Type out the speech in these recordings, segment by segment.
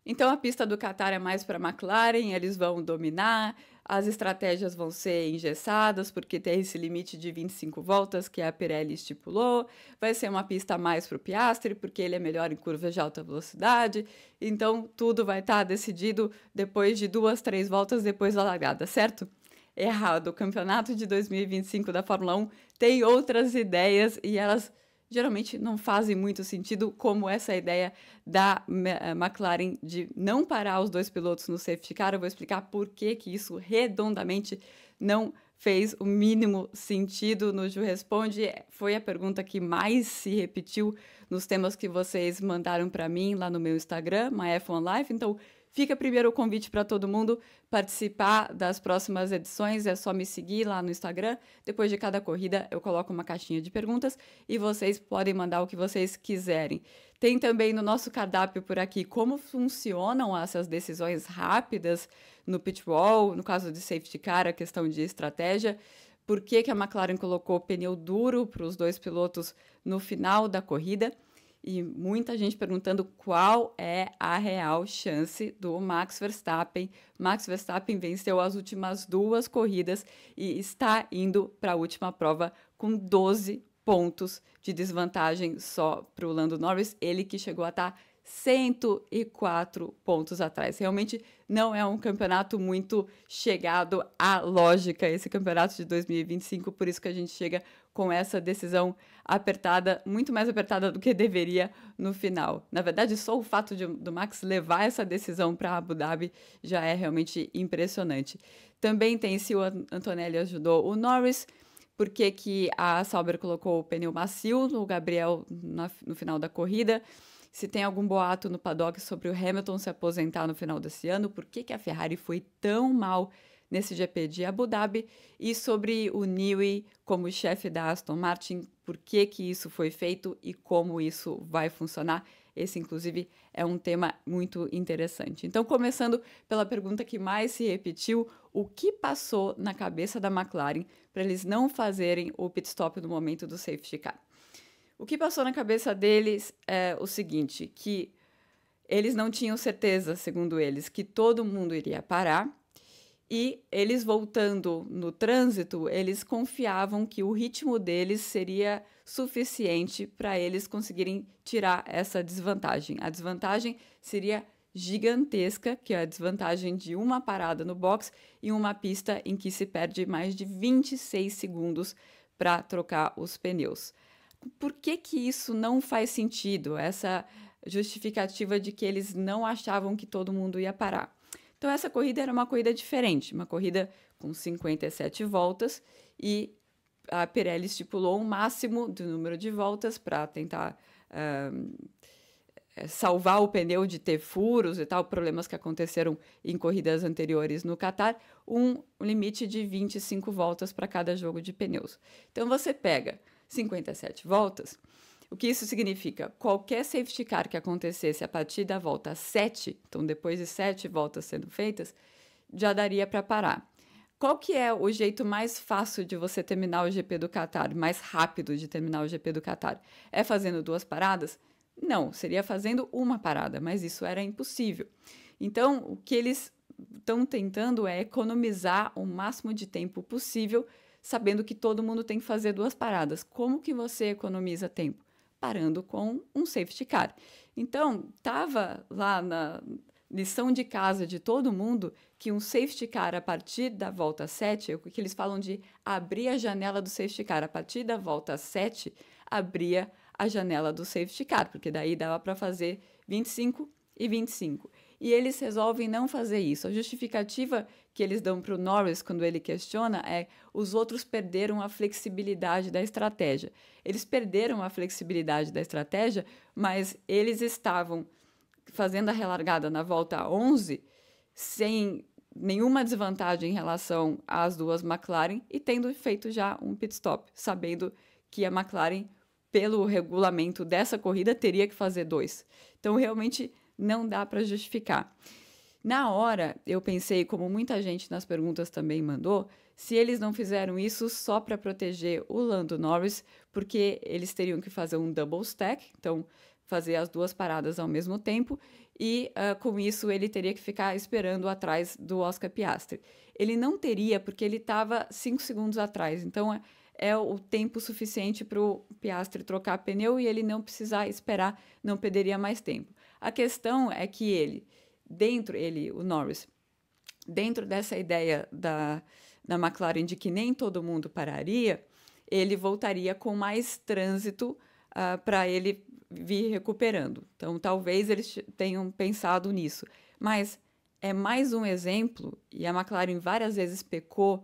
Então, a pista do Qatar é mais para a McLaren, eles vão dominar, as estratégias vão ser engessadas, porque tem esse limite de 25 voltas que a Pirelli estipulou. Vai ser uma pista mais para o Piastri, porque ele é melhor em curvas de alta velocidade. Então, tudo vai estar decidido depois de 2, 3 voltas depois da largada, certo? Errado. O campeonato de 2025 da Fórmula 1 tem outras ideias e elas geralmente não fazem muito sentido, como essa ideia da McLaren de não parar os dois pilotos no safety car. Eu vou explicar por que isso redondamente não fez o mínimo sentido no Ju Responde. Foi a pergunta que mais se repetiu nos temas que vocês mandaram para mim lá no meu Instagram, MyF1Life. Então, fica primeiro o convite para todo mundo participar das próximas edições. É só me seguir lá no Instagram. Depois de cada corrida, eu coloco uma caixinha de perguntas e vocês podem mandar o que vocês quiserem. Tem também no nosso cardápio por aqui como funcionam essas decisões rápidas no pit wall, no caso de safety car, a questão de estratégia. Por que a McLaren colocou pneu duro para os dois pilotos no final da corrida? E muita gente perguntando qual é a real chance do Max Verstappen. Max Verstappen venceu as últimas 2 corridas e está indo para a última prova com 12 pontos de desvantagem só para o Lando Norris. Ele que chegou a estar 104 pontos atrás. Realmente não é um campeonato muito chegado à lógica, esse campeonato de 2025, por isso que a gente chega com essa decisão apertada, muito mais apertada do que deveria no final. Na verdade, só o fato do Max levar essa decisão para Abu Dhabi já é realmente impressionante. Também tem, se o Antonelli ajudou o Norris, por que a Sauber colocou o pneu macio no Gabriel no final da corrida, se tem algum boato no paddock sobre o Hamilton se aposentar no final desse ano, por que a Ferrari foi tão mal nesse GP de Abu Dhabi, e sobre o Newey como chefe da Aston Martin, por que isso foi feito e como isso vai funcionar. Esse, inclusive, é um tema muito interessante. Então, começando pela pergunta que mais se repetiu, o que passou na cabeça da McLaren para eles não fazerem o pit stop no momento do safety car? O que passou na cabeça deles é o seguinte, que eles não tinham certeza, segundo eles, que todo mundo iria parar, e eles voltando no trânsito, eles confiavam que o ritmo deles seria suficiente para eles conseguirem tirar essa desvantagem. A desvantagem seria gigantesca, que é a desvantagem de uma parada no box em uma pista em que se perde mais de 26 segundos para trocar os pneus. Por que isso não faz sentido, essa justificativa de que eles não achavam que todo mundo ia parar? Então, essa corrida era uma corrida diferente, uma corrida com 57 voltas, e a Pirelli estipulou um máximo do número de voltas para tentar salvar o pneu de ter furos e tal, problemas que aconteceram em corridas anteriores no Qatar, um limite de 25 voltas para cada jogo de pneus. Então, você pega 57 voltas. O que isso significa? Qualquer safety car que acontecesse a partir da volta 7, então depois de 7 voltas sendo feitas, já daria para parar. Qual que é o jeito mais fácil de você terminar o GP do Qatar, mais rápido de terminar o GP do Qatar? É fazendo 2 paradas? Não, seria fazendo uma parada, mas isso era impossível. Então, o que eles estão tentando é economizar o máximo de tempo possível, sabendo que todo mundo tem que fazer 2 paradas. Como que você economiza tempo? Parando com um safety car. Então, estava lá na lição de casa de todo mundo que um safety car a partir da volta 7, o que eles falam de abrir a janela do safety car, a partir da volta 7, abria a janela do safety car, porque daí dava para fazer 25 e 25. E eles resolvem não fazer isso. A justificativa que eles dão para o Norris quando ele questiona é: os outros perderam a flexibilidade da estratégia. Eles perderam a flexibilidade da estratégia, mas eles estavam fazendo a relargada na volta 11 sem nenhuma desvantagem em relação às 2 McLaren e tendo feito já um pit stop, sabendo que a McLaren, pelo regulamento dessa corrida, teria que fazer 2. Então, realmente não dá para justificar. Na hora, eu pensei, como muita gente nas perguntas também mandou, se eles não fizeram isso só para proteger o Lando Norris, porque eles teriam que fazer um double stack, então fazer as duas paradas ao mesmo tempo e, com isso, ele teria que ficar esperando atrás do Oscar Piastri. Ele não teria, porque ele estava 5 segundos atrás, então é o tempo suficiente para o Piastri trocar pneu e ele não precisar esperar, não perderia mais tempo. A questão é que o Norris, dentro dessa ideia da McLaren de que nem todo mundo pararia, ele voltaria com mais trânsito para ele vir recuperando. Então, talvez eles tenham pensado nisso. Mas é mais um exemplo, e a McLaren várias vezes pecou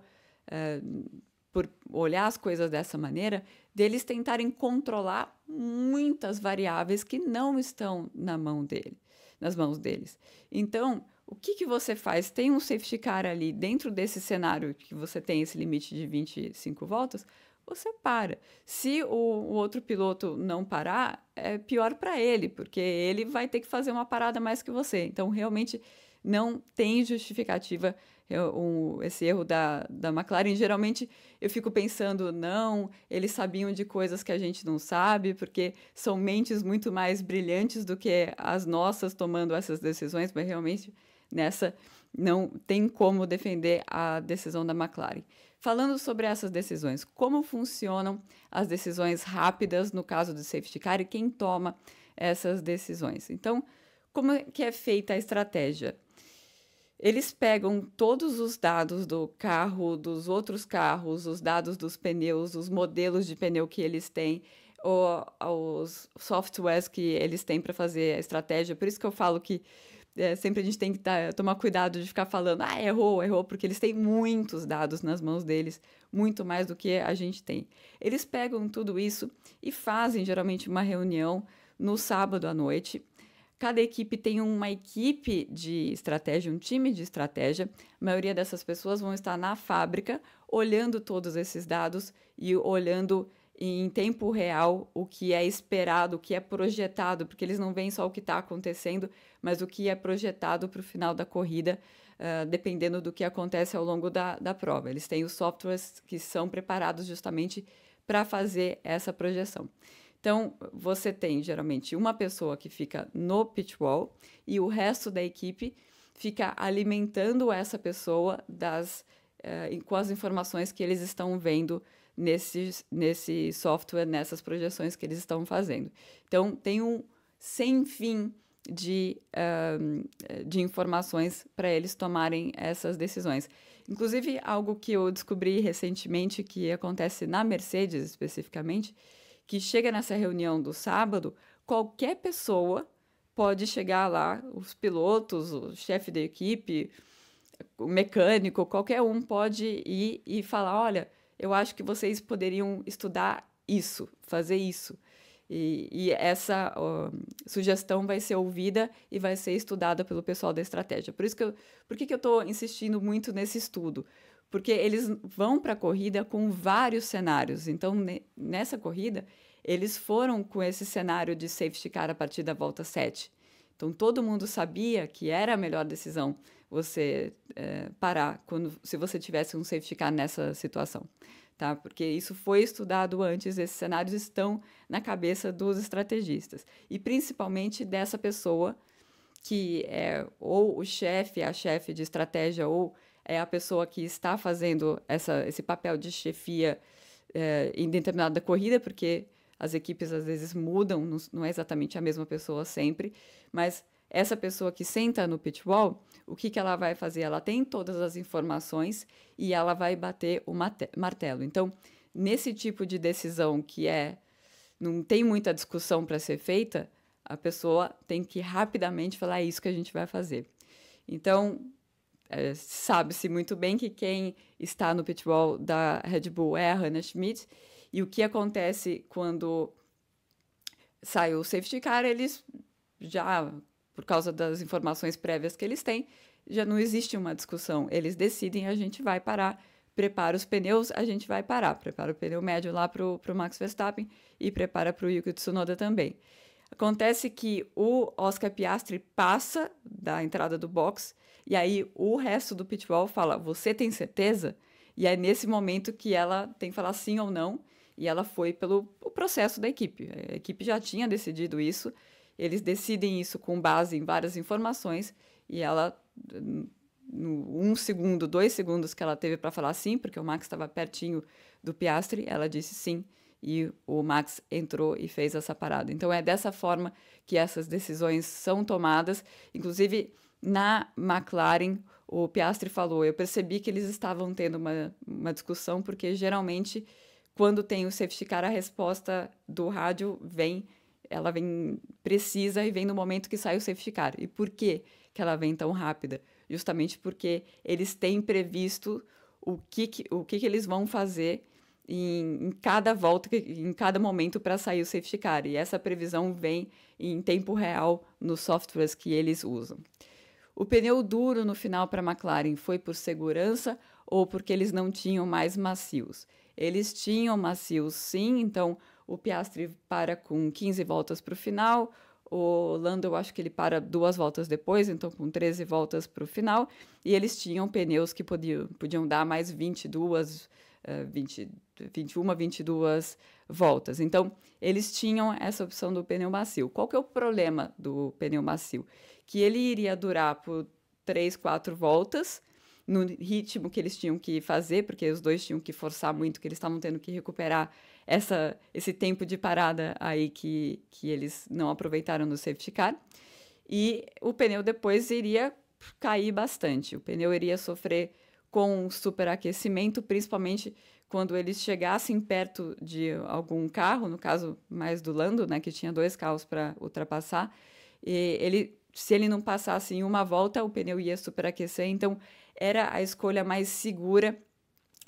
por olhar as coisas dessa maneira, deles tentarem controlar muitas variáveis que não estão nas mãos deles. Então, o que você faz? Tem um safety car ali dentro desse cenário que você tem esse limite de 25 voltas, você para. Se o outro piloto não parar, é pior para ele, porque ele vai ter que fazer uma parada mais que você. Então, realmente, não tem justificativa esse erro da McLaren. Geralmente, eu fico pensando, não, eles sabiam de coisas que a gente não sabe, porque são mentes muito mais brilhantes do que as nossas tomando essas decisões, mas realmente nessa não tem como defender a decisão da McLaren. Falando sobre essas decisões, como funcionam as decisões rápidas no caso do safety car e quem toma essas decisões? Então, como é que é feita a estratégia? Eles pegam todos os dados do carro, dos outros carros, os dados dos pneus, os modelos de pneu que eles têm, os softwares que eles têm para fazer a estratégia. Por isso que eu falo que sempre a gente tem que tomar cuidado de ficar falando, errou, porque eles têm muitos dados nas mãos deles, muito mais do que a gente tem. Eles pegam tudo isso e fazem, geralmente, uma reunião no sábado à noite. Cada equipe tem uma equipe de estratégia, um time de estratégia. A maioria dessas pessoas vão estar na fábrica, olhando todos esses dados e olhando em tempo real o que é esperado, o que é projetado, porque eles não veem só o que está acontecendo, mas o que é projetado para o final da corrida, dependendo do que acontece ao longo da prova. Eles têm os softwares que são preparados justamente para fazer essa projeção. Então, você tem geralmente uma pessoa que fica no pit wall e o resto da equipe fica alimentando essa pessoa com as informações que eles estão vendo nesse software, nessas projeções que eles estão fazendo. Então, tem um sem fim de informações para eles tomarem essas decisões. Inclusive, algo que eu descobri recentemente, que acontece na Mercedes especificamente, que chega nessa reunião do sábado, qualquer pessoa pode chegar lá, os pilotos, o chefe da equipe, o mecânico, qualquer um pode ir e falar, olha, eu acho que vocês poderiam estudar isso, fazer isso. E essa sugestão vai ser ouvida e vai ser estudada pelo pessoal da estratégia. Por que eu estou insistindo muito nesse estudo? Porque eles vão para a corrida com vários cenários. Então, nessa corrida, eles foram com esse cenário de safety car a partir da volta 7. Então, todo mundo sabia que era a melhor decisão você parar se você tivesse um safety car nessa situação. Tá? Porque isso foi estudado antes, esses cenários estão na cabeça dos estrategistas. E principalmente dessa pessoa que é ou o chefe, a chefe de estratégia, ou é a pessoa que está fazendo esse papel de chefia em determinada corrida, porque as equipes às vezes mudam, não é exatamente a mesma pessoa sempre, mas essa pessoa que senta no pit wall, o que ela vai fazer? Ela tem todas as informações e ela vai bater o martelo. Então, nesse tipo de decisão que não tem muita discussão para ser feita, a pessoa tem que rapidamente falar, é isso que a gente vai fazer. Então, sabe-se muito bem que quem está no pit wall da Red Bull é a Hannah Schmidt, e o que acontece quando sai o safety car, eles já, por causa das informações prévias que eles têm, já não existe uma discussão. Eles decidem, a gente vai parar, prepara os pneus, a gente vai parar. Prepara o pneu médio lá para o Max Verstappen e prepara para o Yuki Tsunoda também. Acontece que o Oscar Piastri passa da entrada do box e aí o resto do pit wall fala, você tem certeza? E é nesse momento que ela tem que falar sim ou não, e ela foi pelo processo da equipe. A equipe já tinha decidido isso, eles decidem isso com base em várias informações e ela, no 1 segundo, 2 segundos que ela teve para falar sim, porque o Max estava pertinho do Piastri, ela disse sim e o Max entrou e fez essa parada. Então é dessa forma que essas decisões são tomadas. Inclusive, na McLaren, o Piastri falou, eu percebi que eles estavam tendo uma discussão, porque geralmente, quando tem o safety car, a resposta do rádio ela vem precisa e vem no momento que sai o safety car. E por que ela vem tão rápida? Justamente porque eles têm previsto o que eles vão fazer em cada volta, em cada momento para sair o safety car. E essa previsão vem em tempo real nos softwares que eles usam. O pneu duro no final para a McLaren foi por segurança ou porque eles não tinham mais macios? Eles tinham macios sim, então o Piastri para com 15 voltas para o final, o Lando eu acho que ele para 2 voltas depois, então com 13 voltas para o final, e eles tinham pneus que podiam dar mais 22, 21, 22 voltas. Então, eles tinham essa opção do pneu macio. Qual que é o problema do pneu macio? Que ele iria durar por 3, 4 voltas, no ritmo que eles tinham que fazer, porque os dois tinham que forçar muito, que eles estavam tendo que recuperar esse tempo de parada aí que eles não aproveitaram no safety car. E o pneu depois iria cair bastante. O pneu iria sofrer com superaquecimento, principalmente quando eles chegassem perto de algum carro, no caso mais do Lando, né, que tinha 2 carros para ultrapassar, e se ele não passasse em uma volta, o pneu ia superaquecer, então era a escolha mais segura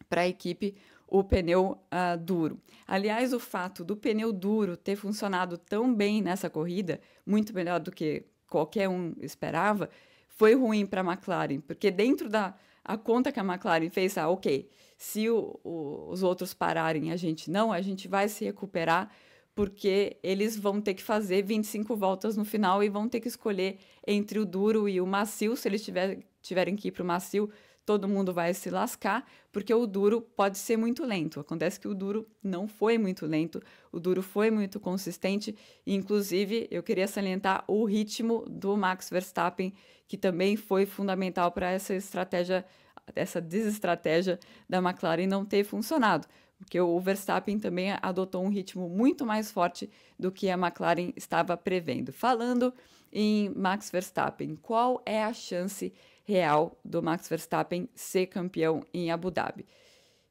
para a equipe, o pneu duro. Aliás, o fato do pneu duro ter funcionado tão bem nessa corrida, muito melhor do que qualquer um esperava, foi ruim para a McLaren, porque dentro a conta que a McLaren fez, ok, se os outros pararem, a gente vai se recuperar, porque eles vão ter que fazer 25 voltas no final e vão ter que escolher entre o duro e o macio. Se eles tiverem que ir para o macio, todo mundo vai se lascar, porque o duro pode ser muito lento. Acontece que o duro não foi muito lento, o duro foi muito consistente, e, inclusive, eu queria salientar o ritmo do Max Verstappen, que também foi fundamental para essa desestratégia da McLaren não ter funcionado, porque o Verstappen também adotou um ritmo muito mais forte do que a McLaren estava prevendo. Falando em Max Verstappen, qual é a chance real do Max Verstappen ser campeão em Abu Dhabi?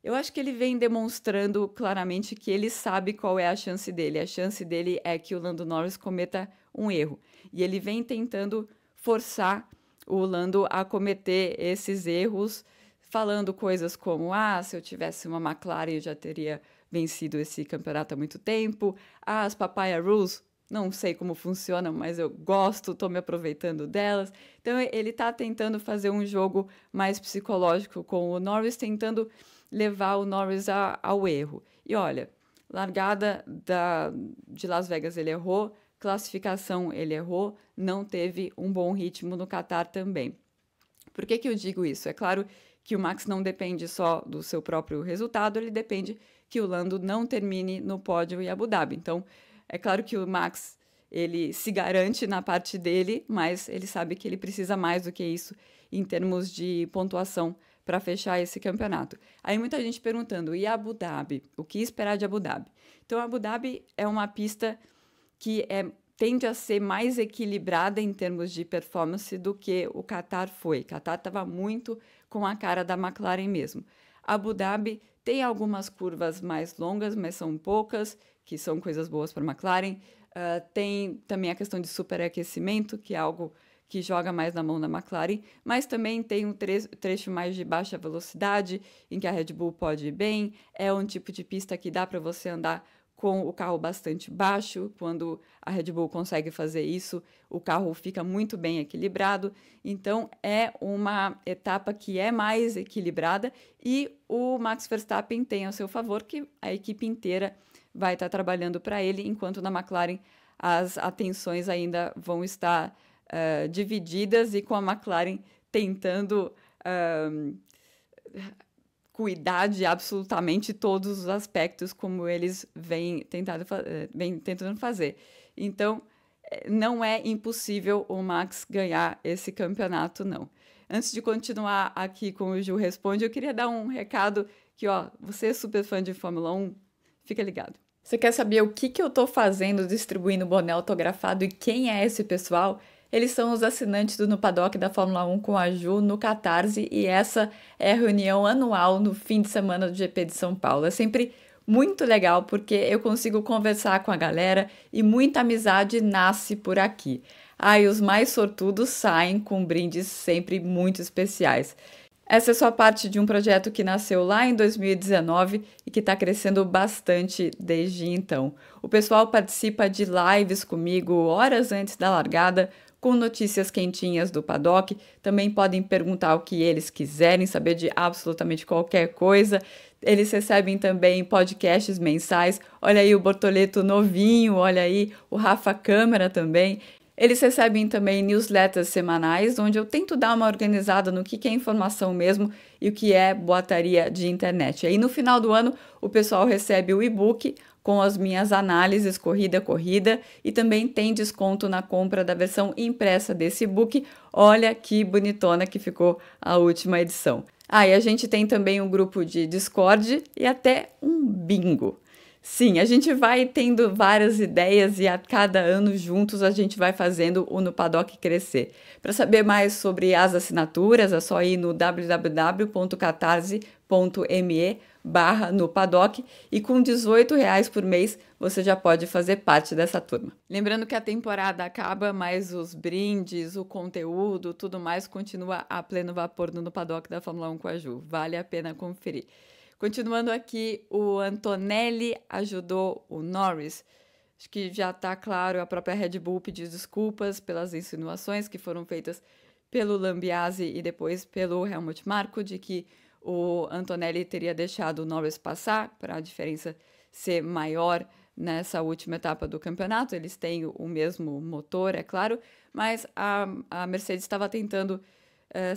Eu acho que ele vem demonstrando claramente que ele sabe qual é a chance dele. A chance dele é que o Lando Norris cometa um erro. E ele vem tentando forçar o Lando a cometer esses erros, falando coisas como, se eu tivesse uma McLaren eu já teria vencido esse campeonato há muito tempo. As Papaya Rules, não sei como funcionam, mas eu gosto, estou me aproveitando delas. Então ele está tentando fazer um jogo mais psicológico com o Norris, tentando levar o Norris ao erro. E olha, largada de Las Vegas ele errou, classificação ele errou, não teve um bom ritmo no Qatar também. Por que eu digo isso? É claro que o Max não depende só do seu próprio resultado, ele depende que o Lando não termine no pódio em Abu Dhabi. Então, é claro que o Max ele se garante na parte dele, mas ele sabe que ele precisa mais do que isso em termos de pontuação para fechar esse campeonato. Aí muita gente perguntando, e Abu Dhabi? O que esperar de Abu Dhabi? Então, Abu Dhabi é uma pista que tende a ser mais equilibrada em termos de performance do que o Qatar foi. O Qatar estava muito com a cara da McLaren mesmo. Abu Dhabi tem algumas curvas mais longas, mas são poucas, que são coisas boas para a McLaren. Tem também a questão de superaquecimento, que é algo que joga mais na mão da McLaren, mas também tem um trecho mais de baixa velocidade, em que a Red Bull pode ir bem. É um tipo de pista que dá para você andar com o carro bastante baixo. Quando a Red Bull consegue fazer isso, o carro fica muito bem equilibrado. Então, é uma etapa que é mais equilibrada e o Max Verstappen tem a seu favor que a equipe inteira vai estar trabalhando para ele, enquanto na McLaren as atenções ainda vão estar divididas e com a McLaren tentando cuidar de absolutamente todos os aspectos como eles vêm tentando fazer. Então, não é impossível o Max ganhar esse campeonato, não. Antes de continuar aqui com o Gil Responde, eu queria dar um recado que, ó, você é super fã de Fórmula 1, fica ligado. Você quer saber o que eu tô fazendo distribuindo boné autografado e quem é esse pessoal? Eles são os assinantes do No Paddock da Fórmula 1 com a Ju no Catarse, e essa é a reunião anual no fim de semana do GP de São Paulo. É sempre muito legal porque eu consigo conversar com a galera e muita amizade nasce por aqui. E os mais sortudos saem com brindes sempre muito especiais. Essa é só parte de um projeto que nasceu lá em 2019 e que está crescendo bastante desde então. O pessoal participa de lives comigo horas antes da largada, com notícias quentinhas do paddock. Também podem perguntar o que eles quiserem, saber de absolutamente qualquer coisa. Eles recebem também podcasts mensais. Olha aí o Bortoleto novinho, olha aí o Rafa Câmara também. Eles recebem também newsletters semanais, onde eu tento dar uma organizada no que é informação mesmo e o que é boataria de internet. Aí no final do ano, o pessoal recebe o e-book com as minhas análises corrida a corrida e também tem desconto na compra da versão impressa desse e-book. Olha que bonitona que ficou a última edição. E a gente tem também um grupo de Discord e até um bingo. Sim, a gente vai tendo várias ideias e a cada ano juntos a gente vai fazendo o No Paddock crescer. Para saber mais sobre as assinaturas, é só ir no www.catarse.me/No Paddock e com R$18 por mês você já pode fazer parte dessa turma. Lembrando que a temporada acaba, mas os brindes, o conteúdo, tudo mais continua a pleno vapor no Paddock da Fórmula 1 com a Ju. Vale a pena conferir. Continuando aqui, o Antonelli ajudou o Norris. Acho que já está claro, a própria Red Bull pediu desculpas pelas insinuações que foram feitas pelo Lambiase e depois pelo Helmut Marko, de que o Antonelli teria deixado o Norris passar para a diferença ser maior nessa última etapa do campeonato. Eles têm o mesmo motor, é claro, mas a Mercedes estava tentando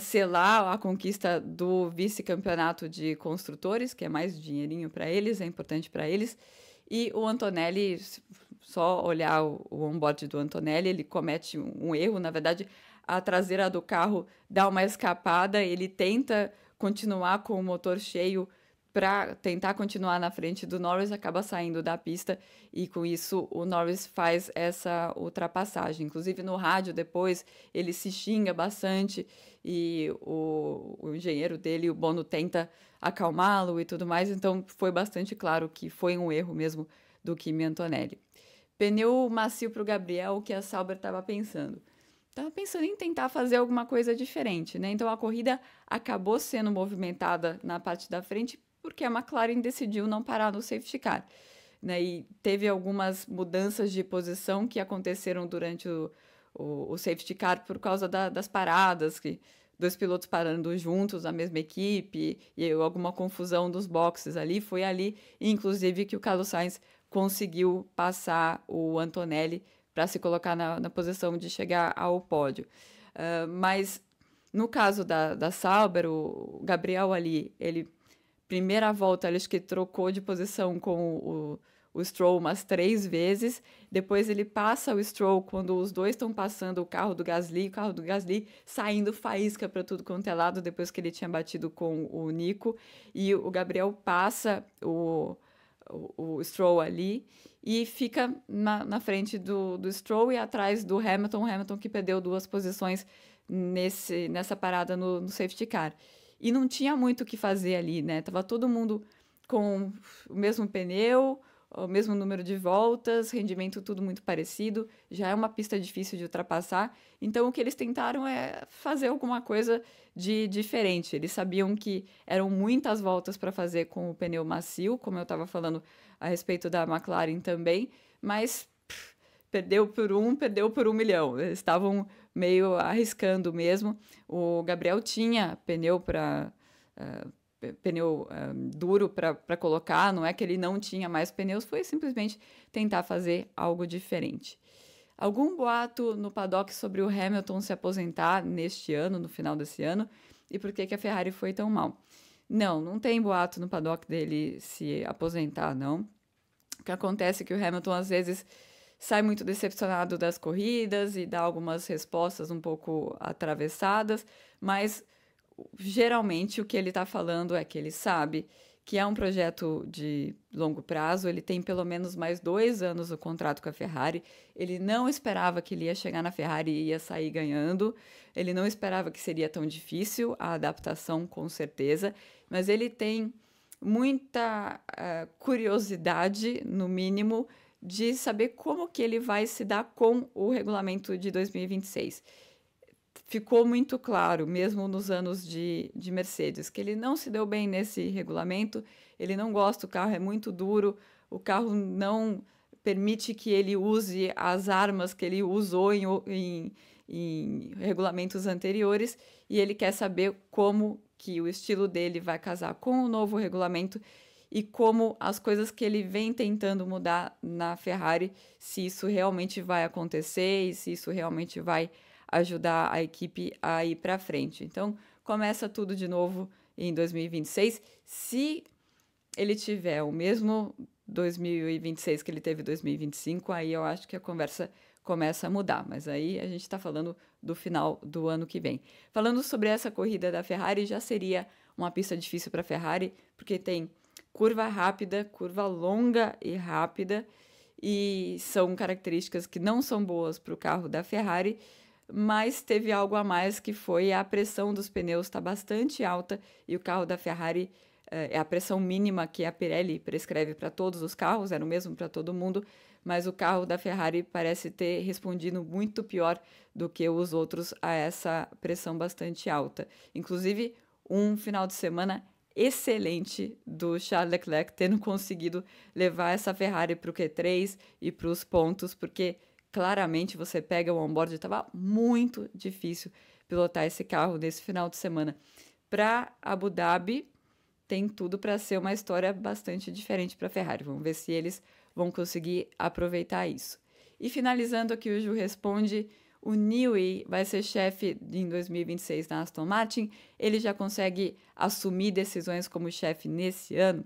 selar a conquista do vice-campeonato de construtores, que é mais dinheirinho para eles, é importante para eles. E o Antonelli, só olhar o onboard do Antonelli, ele comete um erro. Na verdade, a traseira do carro dá uma escapada, ele tenta continuar com o motor cheio para tentar continuar na frente do Norris, acaba saindo da pista e com isso o Norris faz essa ultrapassagem. Inclusive no rádio depois ele se xinga bastante e o engenheiro dele, o Bono, tenta acalmá-lo e tudo mais, então foi bastante claro que foi um erro mesmo do Kimi Antonelli. Pneu macio para o Gabriel, o que a Sauber estava pensando? Estava pensando em tentar fazer alguma coisa diferente, né? Então a corrida acabou sendo movimentada na parte da frente porque a McLaren decidiu não parar no safety car, né? E teve algumas mudanças de posição que aconteceram durante o safety car por causa das paradas, que dois pilotos parando juntos, a mesma equipe, e alguma confusão dos boxes ali. Foi ali, inclusive, que o Carlos Sainz conseguiu passar o Antonelli para se colocar na posição de chegar ao pódio. Mas no caso da Sauber, o Gabriel ali, ele primeira volta, acho que trocou de posição com o Stroll umas 3 vezes. Depois ele passa o Stroll quando os dois estão passando o carro do Gasly saindo faísca para tudo quanto é lado, depois que ele tinha batido com o Nico. E o Gabriel passa o Stroll ali e fica na frente do Stroll e atrás do Hamilton. O Hamilton que perdeu 2 posições nessa parada no safety car. E não tinha muito o que fazer ali, né? Tava todo mundo com o mesmo pneu, o mesmo número de voltas, rendimento tudo muito parecido. Já é uma pista difícil de ultrapassar. Então, o que eles tentaram é fazer alguma coisa de diferente. Eles sabiam que eram muitas voltas para fazer com o pneu macio, como eu estava falando a respeito da McLaren também, mas perdeu por 1 milhão. Eles estavam meio arriscando mesmo. O Gabriel tinha pneu duro para colocar, não é que ele não tinha mais pneus, foi simplesmente tentar fazer algo diferente. Algum boato no paddock sobre o Hamilton se aposentar neste ano, no final desse ano, e por que a Ferrari foi tão mal? Não tem boato no paddock dele se aposentar, não. O que acontece é que o Hamilton, às vezes, sai muito decepcionado das corridas e dá algumas respostas um pouco atravessadas, mas geralmente o que ele está falando é que ele sabe que é um projeto de longo prazo, ele tem pelo menos mais 2 anos o contrato com a Ferrari, ele não esperava que ele ia chegar na Ferrari e ia sair ganhando, ele não esperava que seria tão difícil a adaptação, com certeza, mas ele tem muita curiosidade, no mínimo, de saber como que ele vai se dar com o regulamento de 2026. Ficou muito claro, mesmo nos anos de Mercedes, que ele não se deu bem nesse regulamento, ele não gosta, o carro é muito duro, o carro não permite que ele use as armas que ele usou em regulamentos anteriores, e ele quer saber como que o estilo dele vai casar com o novo regulamento e como as coisas que ele vem tentando mudar na Ferrari, se isso realmente vai acontecer e se isso realmente vai ajudar a equipe a ir para frente. Então, começa tudo de novo em 2026. Se ele tiver o mesmo 2026 que ele teve em 2025, aí eu acho que a conversa começa a mudar. Mas aí a gente está falando do final do ano que vem. Falando sobre essa corrida da Ferrari, já seria uma pista difícil para a Ferrari, porque tem curva rápida, curva longa e rápida, e são características que não são boas para o carro da Ferrari, mas teve algo a mais, que foi a pressão dos pneus está bastante alta e o carro da Ferrari é a pressão mínima que a Pirelli prescreve para todos os carros, era o mesmo para todo mundo, mas o carro da Ferrari parece ter respondido muito pior do que os outros a essa pressão bastante alta. Inclusive, um final de semana excelente do Charles Leclerc, tendo conseguido levar essa Ferrari para o Q3 e para os pontos, porque claramente você pega o onboard, estava muito difícil pilotar esse carro nesse final de semana. Para Abu Dhabi, tem tudo para ser uma história bastante diferente para a Ferrari. Vamos ver se eles vão conseguir aproveitar isso. E finalizando aqui, o Ju responde: o Newey vai ser chefe em 2026 na Aston Martin, ele já consegue assumir decisões como chefe nesse ano?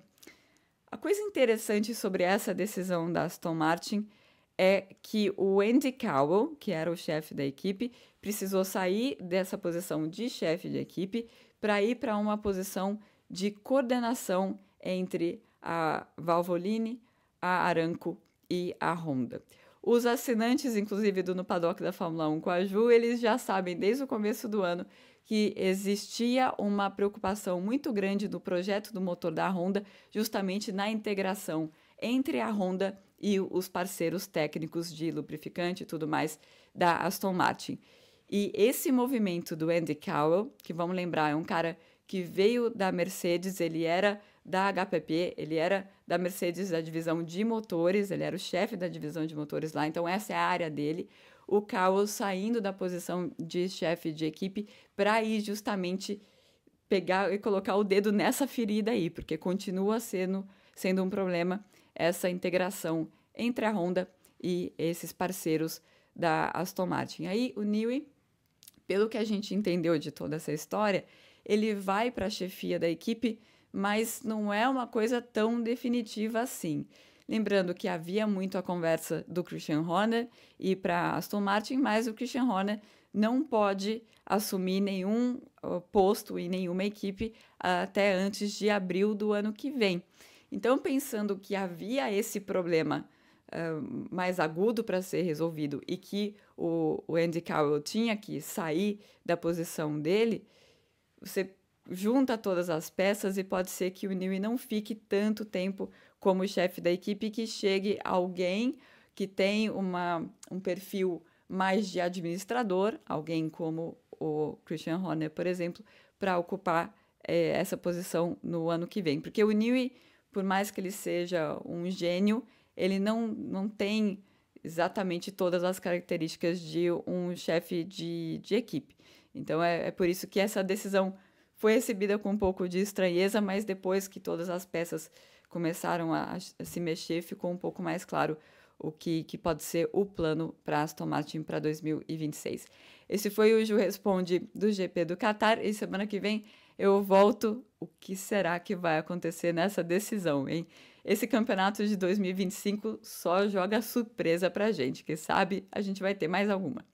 A coisa interessante sobre essa decisão da Aston Martin é que o Andy Cowell, que era o chefe da equipe, precisou sair dessa posição de chefe de equipe para ir para uma posição de coordenação entre a Valvoline, a Aramco e a Honda. Os assinantes, inclusive, do No Paddock da Fórmula 1 com a Ju, eles já sabem desde o começo do ano que existia uma preocupação muito grande no projeto do motor da Honda, justamente na integração entre a Honda e os parceiros técnicos de lubrificante e tudo mais da Aston Martin. E esse movimento do Andy Cowell, que vamos lembrar, é um cara que veio da Mercedes, ele era da HPP, ele era da Mercedes da divisão de motores, ele era o chefe da divisão de motores lá, então essa é a área dele. O Cowell saindo da posição de chefe de equipe para ir justamente pegar e colocar o dedo nessa ferida aí, porque continua sendo um problema essa integração entre a Honda e esses parceiros da Aston Martin. Aí o Newey, pelo que a gente entendeu de toda essa história, ele vai para a chefia da equipe, mas não é uma coisa tão definitiva assim. Lembrando que havia muito a conversa do Christian Horner ir para a Aston Martin, mas o Christian Horner não pode assumir nenhum posto em nenhuma equipe até antes de abril do ano que vem. Então, pensando que havia esse problema mais agudo para ser resolvido e que o Andy Cowell tinha que sair da posição dele, você junta todas as peças e pode ser que o Newey não fique tanto tempo como chefe da equipe, que chegue alguém que tem um perfil mais de administrador, alguém como o Christian Horner, por exemplo, para ocupar essa posição no ano que vem. Porque o Newey, por mais que ele seja um gênio, ele não tem exatamente todas as características de um chefe de equipe. Então, é por isso que essa decisão foi recebida com um pouco de estranheza, mas depois que todas as peças começaram a se mexer, ficou um pouco mais claro o que pode ser o plano para Aston Martin para 2026. Esse foi o Ju Responde do GP do Qatar, e semana que vem eu volto. O que será que vai acontecer nessa decisão, hein? esse campeonato de 2025 só joga surpresa pra gente, que sabe a gente vai ter mais alguma.